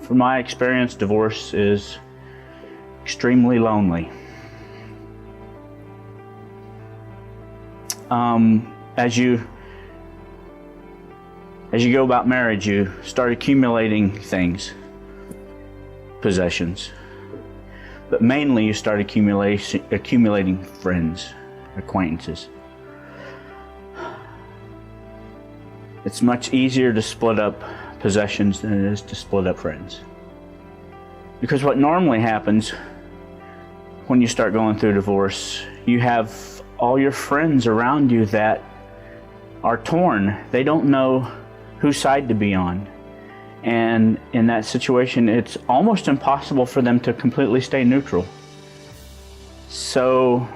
From my experience, divorce is extremely lonely. As you go about marriage, you start accumulating things, possessions, but mainly you start accumulating friends, acquaintances. It's much easier to split up possessions than it is to split up friends. Because what normally happens when you start going through divorce, you have all your friends around you that are torn. They don't know whose side to be on. And in that situation, it's almost impossible for them to completely stay neutral. So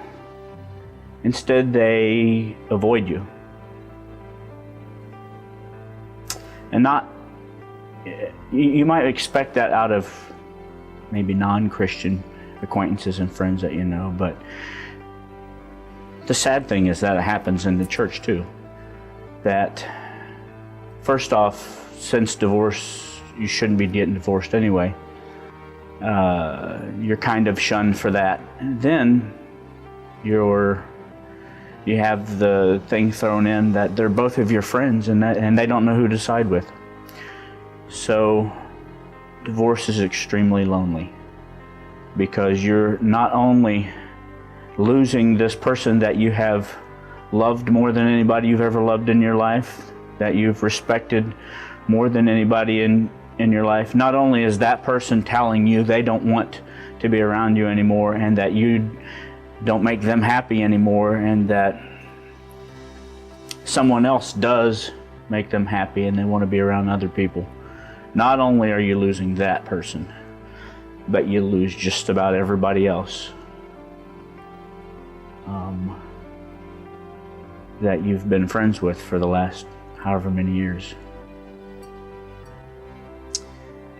instead, they avoid you. And you might expect that out of maybe non-Christian acquaintances and friends that you know, but the sad thing is that it happens in the church too. That first off, since divorce, you shouldn't be getting divorced anyway. You're kind of shunned for that. And then you have the thing thrown in that they're both of your friends and they don't know who to side with. So divorce is extremely lonely because you're not only losing this person that you have loved more than anybody you've ever loved in your life, that you've respected more than anybody in your life. Not only is that person telling you they don't want to be around you anymore and that you don't make them happy anymore and that someone else does make them happy and they want to be around other people. Not only are you losing that person, but you lose just about everybody else that you've been friends with for the last however many years.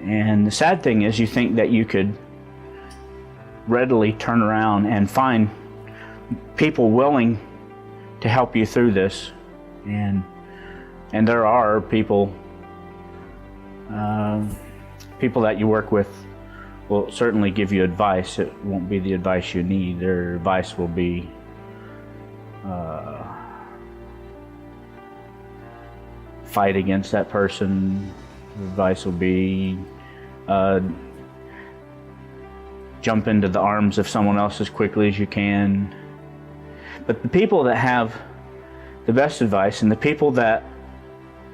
And the sad thing is you think that you could readily turn around and find people willing to help you through this. And there are people that you work with will certainly give you advice. It won't be the advice you need. Their advice will be fight against that person. Their advice will be jump into the arms of someone else as quickly as you can. But the people that have the best advice and the people that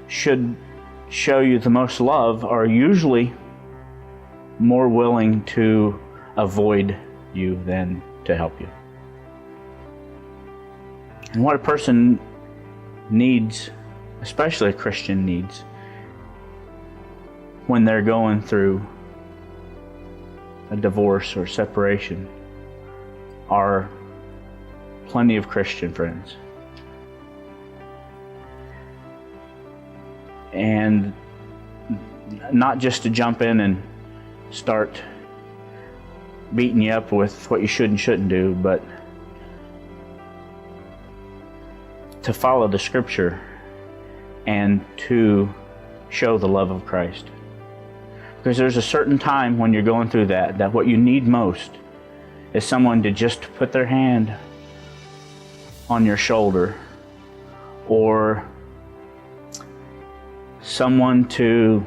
should show you the most love are usually more willing to avoid you than to help you. And what a person needs, especially a Christian needs, when they're going through a divorce or separation, are plenty of Christian friends. And not just to jump in and start beating you up with what you should and shouldn't do, but to follow the Scripture and to show the love of Christ. Because there's a certain time when you're going through that what you need most is someone to just put their hand on your shoulder, or someone to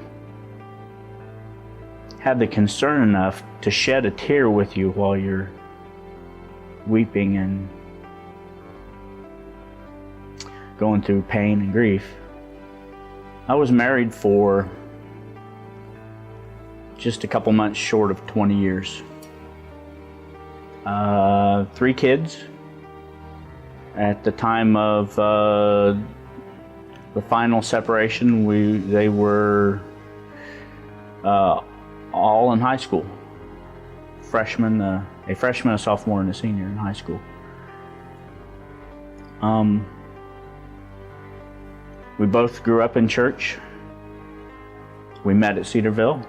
have the concern enough to shed a tear with you while you're weeping and going through pain and grief. I was married for just a couple months short of 20 years. 3 kids. At the time of the final separation, they were all in high school. A freshman, a sophomore, and a senior in high school. We both grew up in church. We met at Cedarville.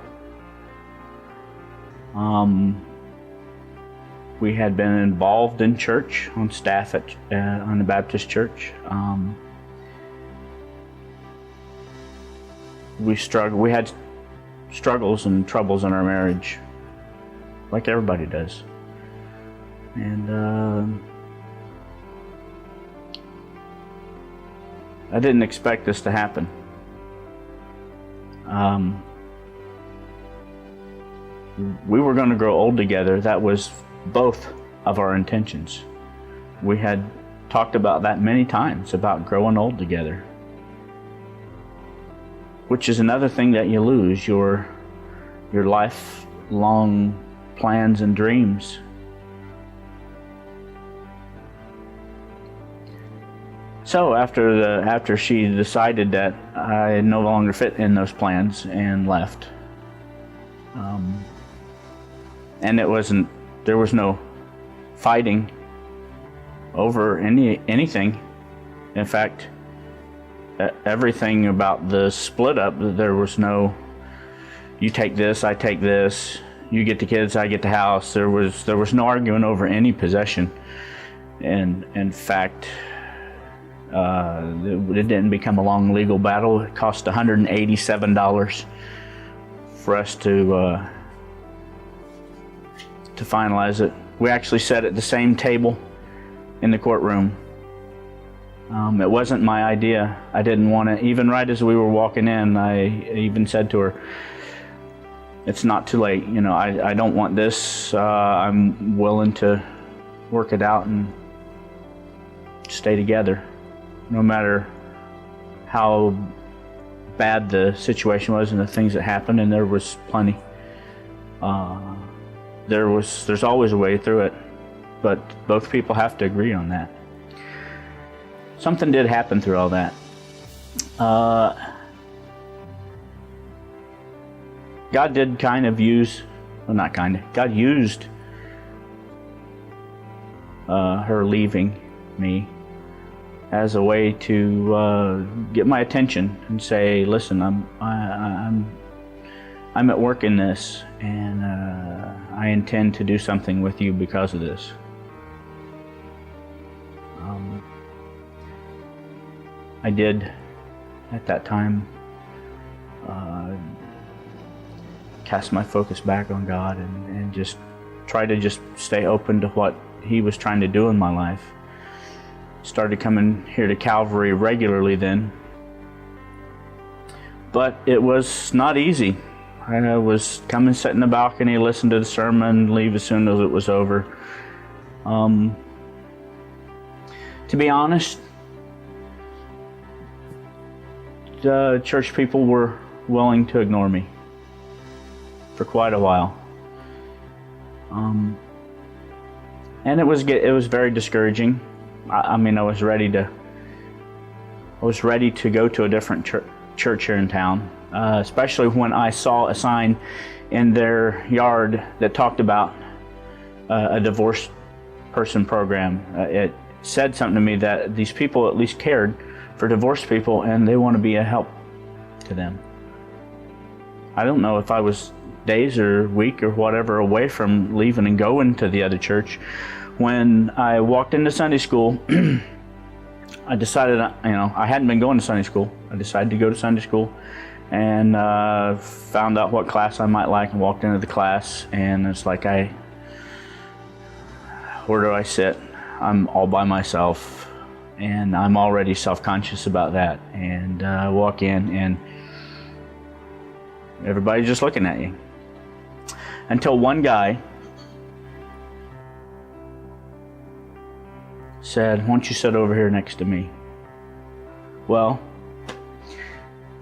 We had been involved in church on staff on the Baptist church. We struggled. We had struggles and troubles in our marriage, like everybody does. And I didn't expect this to happen. We were going to grow old together. That was both of our intentions. We had talked about that many times, about growing old together. Which is another thing that you lose, your lifelong plans and dreams. So after she decided that I no longer fit in those plans and left, and there was no fighting over anything. In fact, everything about the split up, there was no, you take this, I take this, you get the kids, I get the house. There was no arguing over any possession. And in fact, it didn't become a long legal battle. It cost $187 for us to finalize it. We actually sat at the same table in the courtroom. It wasn't my idea. I didn't want to, even right as we were walking in, I even said to her, it's not too late. I don't want this. I'm willing to work it out and stay together, no matter how bad the situation was and the things that happened, and there was plenty. There's always a way through it, but both people have to agree on that. Something did happen through all that. God did kind of use, well, not kind of, God used her leaving me as a way to get my attention and say, listen, I'm at work in this, and I intend to do something with you because of this. I did, at that time, cast my focus back on God and just try to just stay open to what He was trying to do in my life. Started coming here to Calvary regularly then. But it was not easy. I was come and sit in the balcony, listen to the sermon, leave as soon as it was over. To be honest, the church people were willing to ignore me for quite a while. And it was very discouraging. I was ready to go to a different church here in town, especially when I saw a sign in their yard that talked about a divorced person program. It said something to me that these people at least cared for divorced people and they want to be a help to them. I don't know if I was days or week or whatever away from leaving and going to the other church. When I walked into Sunday school, I decided, I hadn't been going to Sunday school. I decided to go to Sunday school and found out what class I might like and walked into the class, and it's like, where do I sit? I'm all by myself, and I'm already self-conscious about that. And I walk in and everybody's just looking at you. Until one guy said, why don't you sit over here next to me? Well,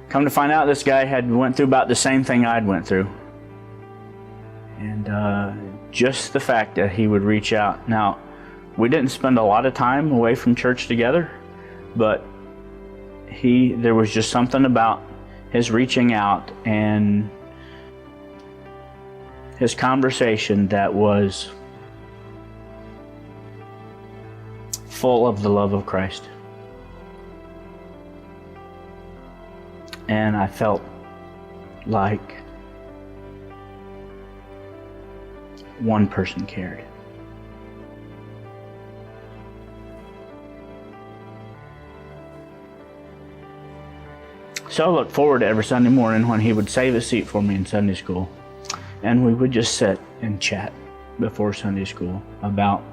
come to find out, this guy had went through about the same thing I'd went through. And just the fact that he would reach out. Now, we didn't spend a lot of time away from church together, but there was just something about his reaching out and his conversation that was full of the love of Christ. And I felt like one person cared. So I looked forward to every Sunday morning when he would save a seat for me in Sunday school. And we would just sit and chat before Sunday school about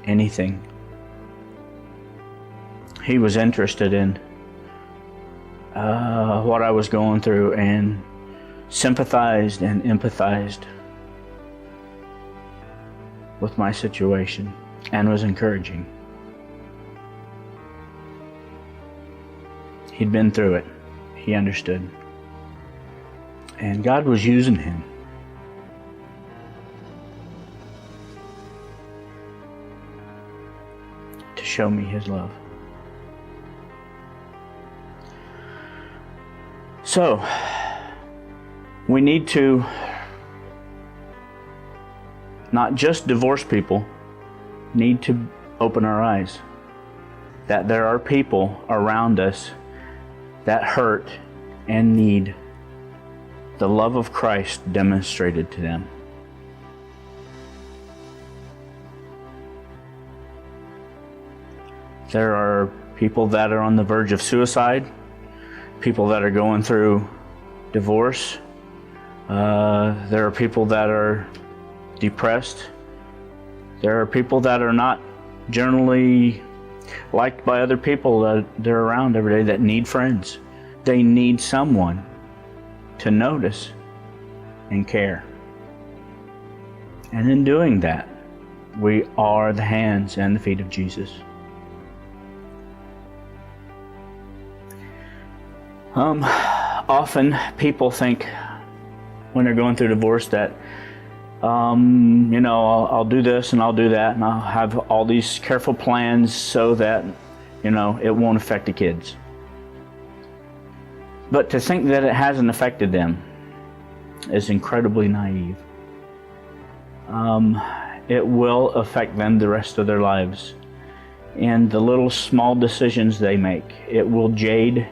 anything. He was interested in what I was going through and sympathized and empathized with my situation and was encouraging. He'd been through it. He understood. And God was using him. To show me his love. So, we need to not just divorce people, need to open our eyes that there are people around us that hurt and need the love of Christ demonstrated to them. There are people that are on the verge of suicide, people that are going through divorce. There are people that are depressed. There are people that are not generally liked by other people that they're around every day that need friends. They need someone to notice and care. And in doing that, we are the hands and the feet of Jesus. Often people think when they're going through divorce that, I'll do this and I'll do that and I'll have all these careful plans so that, it won't affect the kids. But to think that it hasn't affected them is incredibly naive. It will affect them the rest of their lives. And the little small decisions they make, it will jade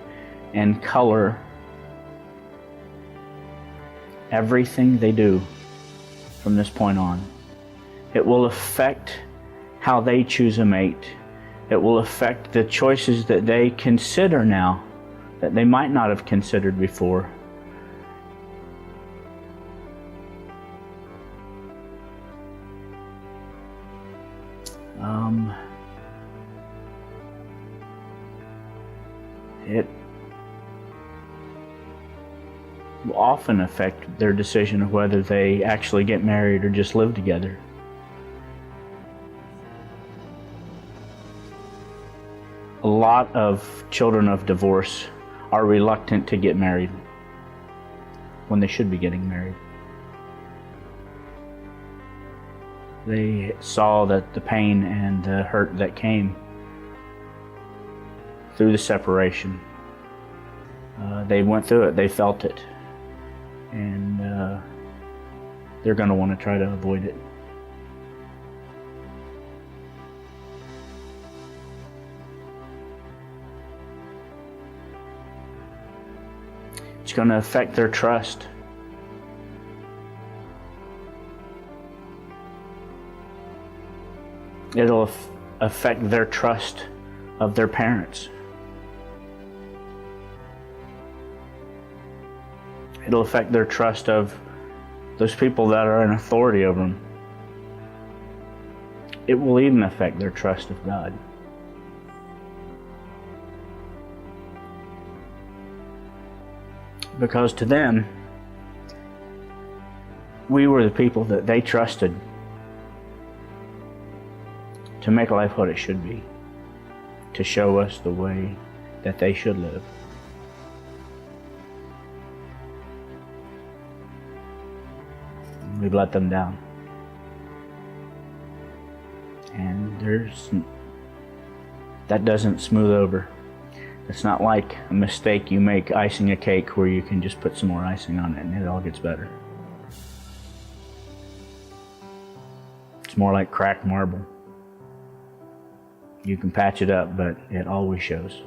and color everything they do from this point on. It will affect how they choose a mate. It will affect the choices that they consider now that they might not have considered before. It will often affect their decision of whether they actually get married or just live together. A lot of children of divorce are reluctant to get married when they should be getting married. They saw that the pain and the hurt that came through the separation. They went through it, they felt it, and they're going to want to try to avoid it. It's going to affect their trust. It'll affect their trust of their parents. It'll affect their trust of those people that are in authority over them. It will even affect their trust of God. Because to them, we were the people that they trusted to make life what it should be, to show us the way that they should live. We've let them down. And that doesn't smooth over. It's not like a mistake you make icing a cake where you can just put some more icing on it and it all gets better. It's more like cracked marble. You can patch it up, but it always shows.